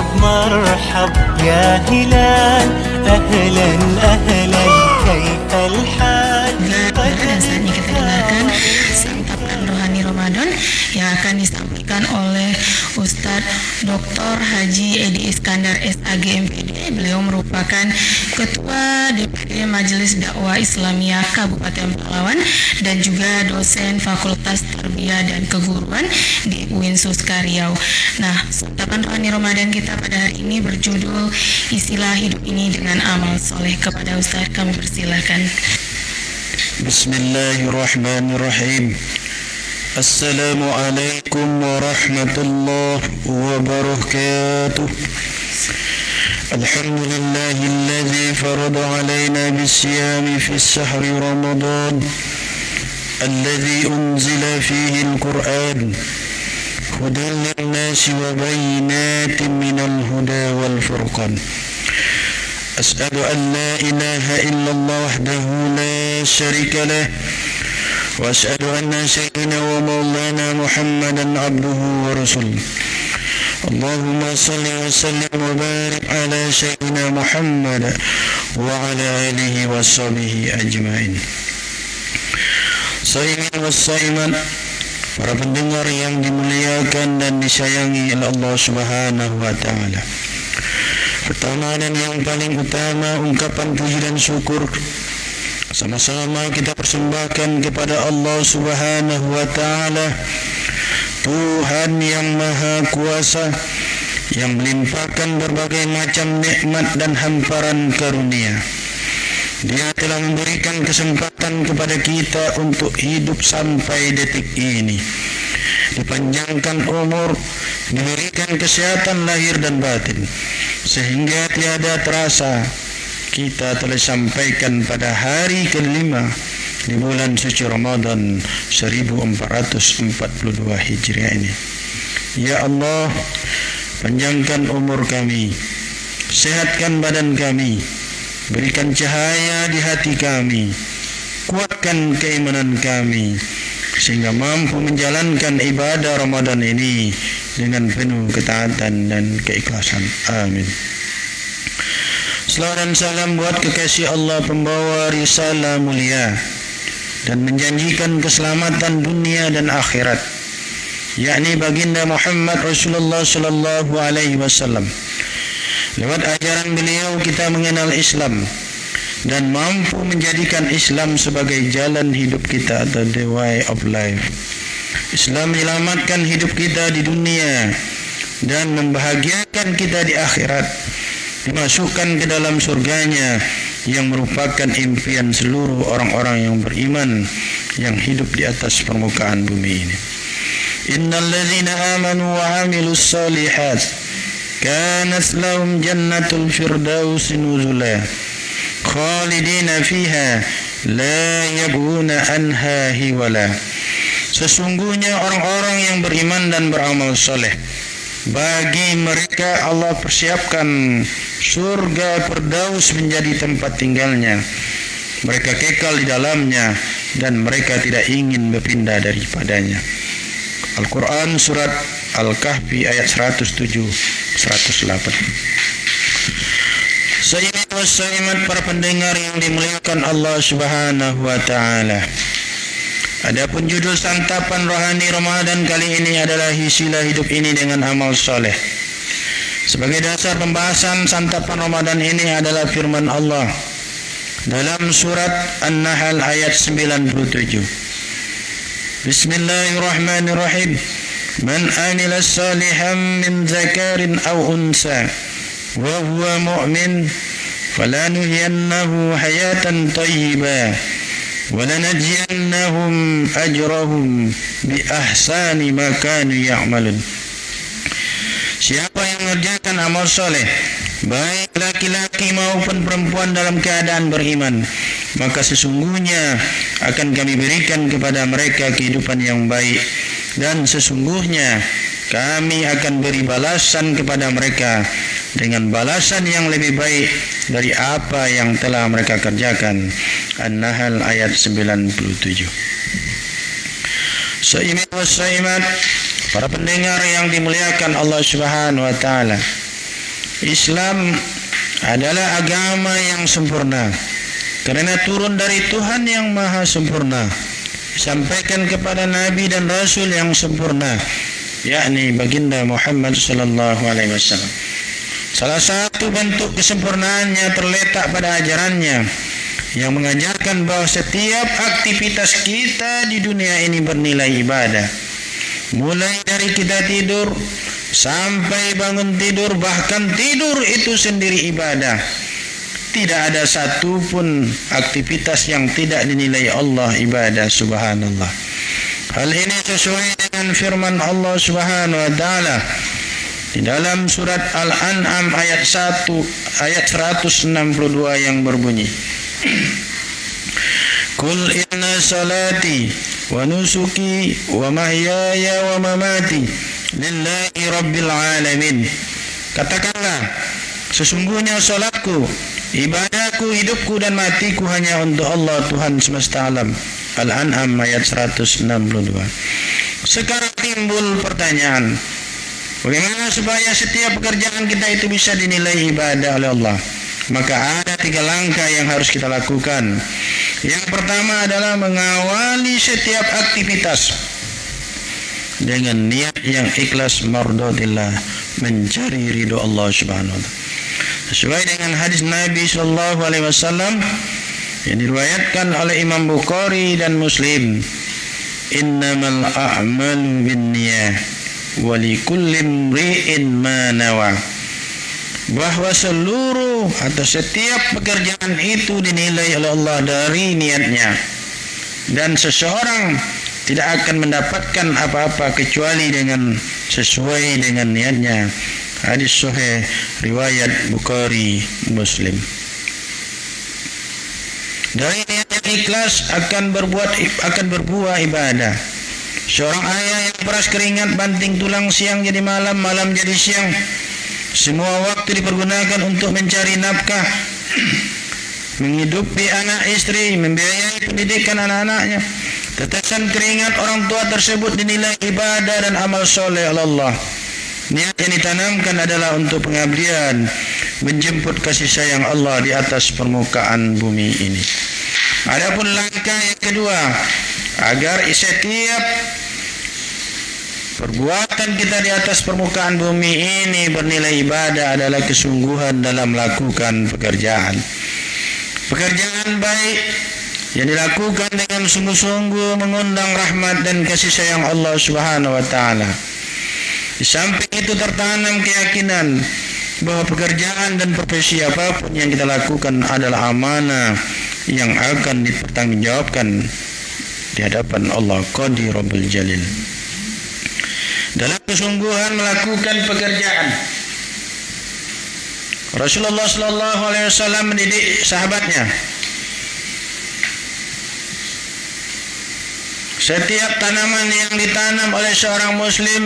مرحب مرحب يا هلال أهلا أهلا كيف الحال Dan saatnya kita dengarkan santapan rohani Ramadan yang akan disampaikan oleh Ustadz Dr. Haji Edi Iskandar SAG MPD. Beliau merupakan Ketua DPD Majelis Dakwah Islamiyah Kabupaten Palawan dan juga dosen Fakultas Tarbiyah dan Keguruan di UIN Suska Riau. Nah, santapan rohani Ramadan kita pada hari ini berjudul Isilah Hidup Ini dengan Amal Soleh. Kepada Ustadz kami persilakan. Bismillahirrahmanirrahim. Assalamualaikum warahmatullahi wabarakatuh. Alhamdulillahilladzi farada alaina bisiyami fi sahri Ramadan alladzi unzila fihi al-Qur'an hudan lin-nasi wa bayyinatin minal huda wal furqan. أشهد أن لا إله إلا الله وحده لا شريك له وأشهد أن سيدنا ومولانا محمدا عبده ورسوله اللهم صل وسلم وبارك على سيدنا محمد وعلى آله وصحبه أجمعين. Saimin wassaiman, para pendengar yang dimuliakan dan disayangi oleh Allah Subhanahu wa taala. Pertama dan yang paling utama, ungkapan puji dan syukur sama-sama kita persembahkan kepada Allah Subhanahu wa taala, Tuhan yang Maha Kuasa, yang melimpahkan berbagai macam nikmat dan hamparan karunia. Dia telah memberikan kesempatan kepada kita untuk hidup sampai detik ini, dipanjangkan umur, diberikan kesehatan lahir dan batin, sehingga tiada terasa kita telah sampaikan pada hari kelima di bulan suci Ramadan 1442 Hijriah ini. Ya Allah, panjangkan umur kami, sehatkan badan kami, berikan cahaya di hati kami, kuatkan keimanan kami, sehingga mampu menjalankan ibadah Ramadan ini dengan penuh ketaatan dan keikhlasan. Amin. Salawat dan salam buat kekasih Allah, pembawa risalah mulia dan menjanjikan keselamatan dunia dan akhirat, yakni baginda Muhammad Rasulullah sallallahu alaihi wasallam. Lewat ajaran beliau kita mengenal Islam dan mampu menjadikan Islam sebagai jalan hidup kita atau the way of life. Islam menyelamatkan hidup kita di dunia dan membahagiakan kita di akhirat, dimasukkan ke dalam surganya yang merupakan impian seluruh orang-orang yang beriman yang hidup di atas permukaan bumi ini. Innal ladzina amanu wa 'amilus shalihat kanat lahum jannatul firdaus nuzula khalidina fiha la yabghuna anha hiwala. Sesungguhnya orang-orang yang beriman dan beramal soleh, bagi mereka Allah persiapkan surga Firdaus menjadi tempat tinggalnya. Mereka kekal di dalamnya dan mereka tidak ingin berpindah daripadanya. Al-Quran surat Al-Kahfi ayat 107-108. Sayyid para pendengar yang dimuliakan Allah Subhanahu wa taala. Adapun judul santapan rohani Ramadan kali ini adalah isilah hidup ini dengan amal soleh. Sebagai dasar pembahasan santapan Ramadan ini adalah firman Allah dalam surat An-Nahl ayat 97. Bismillahirrahmanirrahim. Man amila salihan min zakarin aw unsa wa huwa mu'min falanuhyiyannahu hayatan tayyibah وَلَنَجْزِيَنَّهُمْ أَجْرَهُمْ بِأَحْسَنِ مَا كَانُوا يَعْمَلُونَ. Siapa yang mengerjakan amal soleh, baik laki-laki maupun perempuan dalam keadaan beriman, maka sesungguhnya akan kami berikan kepada mereka kehidupan yang baik, dan sesungguhnya kami akan beri balasan kepada mereka dengan balasan yang lebih baik dari apa yang telah mereka kerjakan. An-Nahl ayat 97. Saimat, para pendengar yang dimuliakan Allah Subhanahu wa taala. Islam adalah agama yang sempurna karena turun dari Tuhan yang maha sempurna, sampaikan kepada Nabi dan Rasul yang sempurna, yakni baginda Muhammad sallallahu alaihi wasallam. Salah satu bentuk kesempurnaannya terletak pada ajarannya yang mengajarkan bahwa setiap aktivitas kita di dunia ini bernilai ibadah. Mulai dari kita tidur sampai bangun tidur, bahkan tidur itu sendiri ibadah. Tidak ada satu pun aktivitas yang tidak dinilai Allah ibadah, subhanallah. Hal ini sesuai dengan firman Allah subhanahu wa ta'ala di dalam surat Al-An'am ayat 162 yang berbunyi, Qul inna salati wa nusuki wa mahyaya wa mamati lillahi rabbil alamin. Katakanlah, sesungguhnya salatku, ibadahku, hidupku dan matiku hanya untuk Allah Tuhan semesta alam. Al-An'am ayat 162. Sekarang timbul pertanyaan, bagaimana supaya setiap pekerjaan kita itu bisa dinilai ibadah oleh Allah? Maka ada 3 langkah yang harus kita lakukan. Yang pertama adalah mengawali setiap aktivitas dengan niat yang ikhlas mardhatillah, mencari ridho Allah subhanahu wa ta'ala. Sesuai dengan hadis Nabi sallallahu alaihi wasallam yang diriwayatkan oleh Imam Bukhari dan Muslim, innamal a'malu binniyah wa likulli imri'in ma nawa. Bahwa seluruh atau setiap pekerjaan itu dinilai oleh Allah dari niatnya, dan seseorang tidak akan mendapatkan apa-apa kecuali dengan sesuai dengan niatnya. Hadis sahih riwayat Bukhari Muslim. Dari niat yang ikhlas akan berbuah ibadah. Seorang ayah yang peras keringat banting tulang, siang jadi malam, malam jadi siang, semua waktu dipergunakan untuk mencari nafkah, menghidupi anak istri, membiayai pendidikan anak-anaknya. Tetesan keringat orang tua tersebut dinilai ibadah dan amal soleh oleh Allah. Niat yang ditanamkan adalah untuk pengabdian, menjemput kasih sayang Allah di atas permukaan bumi ini. Adapun langkah yang kedua, agar setiap perbuatan kita di atas permukaan bumi ini bernilai ibadah adalah kesungguhan dalam melakukan pekerjaan. Pekerjaan baik yang dilakukan dengan sungguh-sungguh mengundang rahmat dan kasih sayang Allah subhanahu wa ta'ala. Di samping itu tertanam keyakinan bahwa pekerjaan dan profesi apapun yang kita lakukan adalah amanah yang akan dipertanggungjawabkan di hadapan Allah Qadirul Jalil. Dalam kesungguhan melakukan pekerjaan, Rasulullah sallallahu alaihi wasallam mendidik sahabatnya. Setiap tanaman yang ditanam oleh seorang muslim,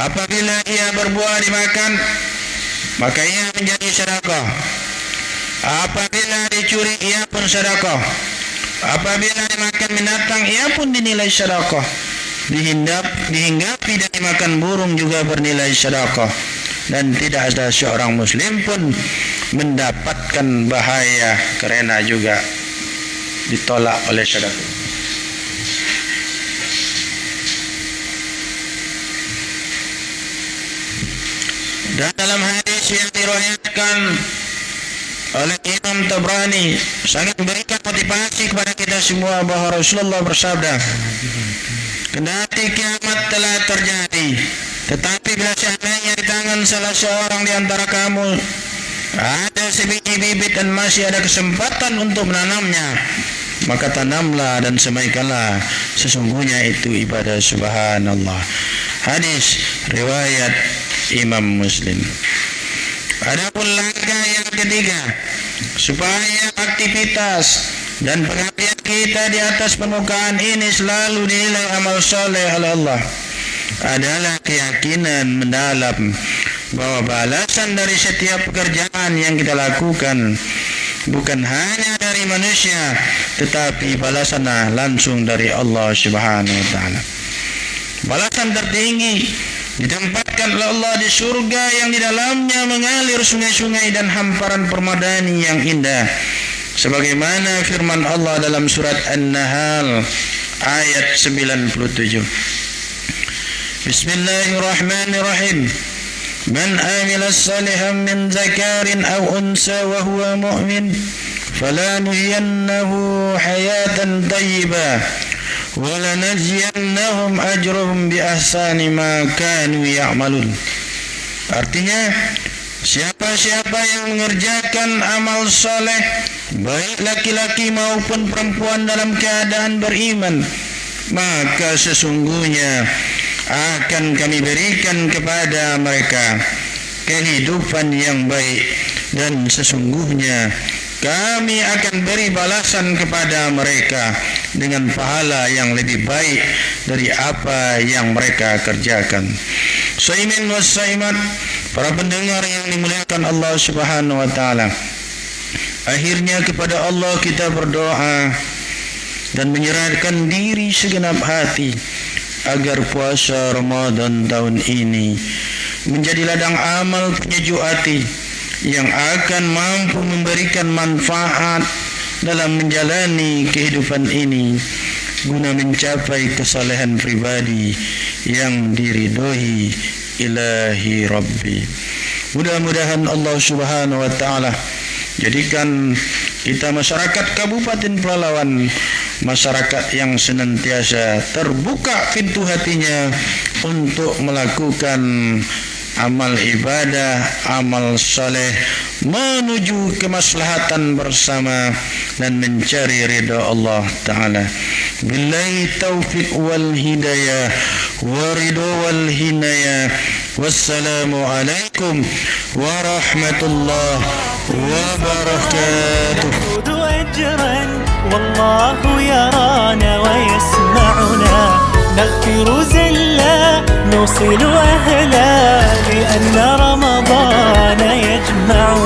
apabila ia berbuah dimakan, maka ia menjadi sedekah. Apabila dicuri, ia pun sedekah. Apabila dimakan binatang, ia pun dinilai sedekah. Dihinggapi dan dimakan burung juga bernilai sedekah. Dan tidak ada seorang muslim pun mendapatkan bahaya karena juga ditolak oleh sedekah. Dan dalam hadis yang diriwayatkan oleh Imam Tabrani sangat memberikan motivasi kepada kita semua bahwa Rasulullah bersabda, kendati kiamat telah terjadi, tetapi bila seandainya di tangan salah seorang di antara kamu ada sebiji bibit dan masih ada kesempatan untuk menanamnya, maka tanamlah dan semaikanlah, sesungguhnya itu ibadah, subhanallah. Hadis riwayat Imam Muslim. Adapun langkah yang ketiga, supaya aktivitas dan pengabdian kita di atas permukaan ini selalu dinilai amal soleh oleh Allah, adalah keyakinan mendalam bahwa balasan dari setiap pekerjaan yang kita lakukan bukan hanya dari manusia, tetapi balasan langsung dari Allah Subhanahu wa ta'ala. Balasan tertinggi Ditempatkan oleh Allah di surga yang di dalamnya mengalir sungai-sungai dan hamparan permadani yang indah. Sebagaimana firman Allah dalam surat An-Nahl ayat 97. Bismillahirrahmanirrahim. Man amila salihan min zakarin aw unsa wa huwa mu'min falanuhyiyannahu hayatan thayyibah wa lanajziyannahum ajrahum bi ahsani ma kanu ya'malun. Artinya, siapa-siapa yang mengerjakan amal saleh, baik laki-laki maupun perempuan dalam keadaan beriman, maka sesungguhnya akan kami berikan kepada mereka kehidupan yang baik, dan sesungguhnya kami akan beri balasan kepada mereka dengan pahala yang lebih baik dari apa yang mereka kerjakan. Saimin was saimat, para pendengar yang dimuliakan Allah Subhanahu wa taala. Akhirnya kepada Allah kita berdoa dan menyerahkan diri segenap hati agar puasa Ramadan tahun ini menjadi ladang amal penyejuk hati yang akan mampu memberikan manfaat dalam menjalani kehidupan ini guna mencapai kesalehan pribadi yang diridhoi ilahi Rabbi. Mudah-mudahan Allah Subhanahu wa taala jadikan kita masyarakat Kabupaten Pelalawan masyarakat yang senantiasa terbuka pintu hatinya untuk melakukan amal ibadah, amal saleh menuju kemaslahatan bersama dan mencari ridha Allah Ta'ala. Billahi taufiq wal hidayah wa ridha wal hinayah. Wassalamu alaikum warahmatullahi wabarakatuh. أجرا والله يرانا ويسمعنا نغفر زلا نوصل أهلا لأن رمضان يجمعنا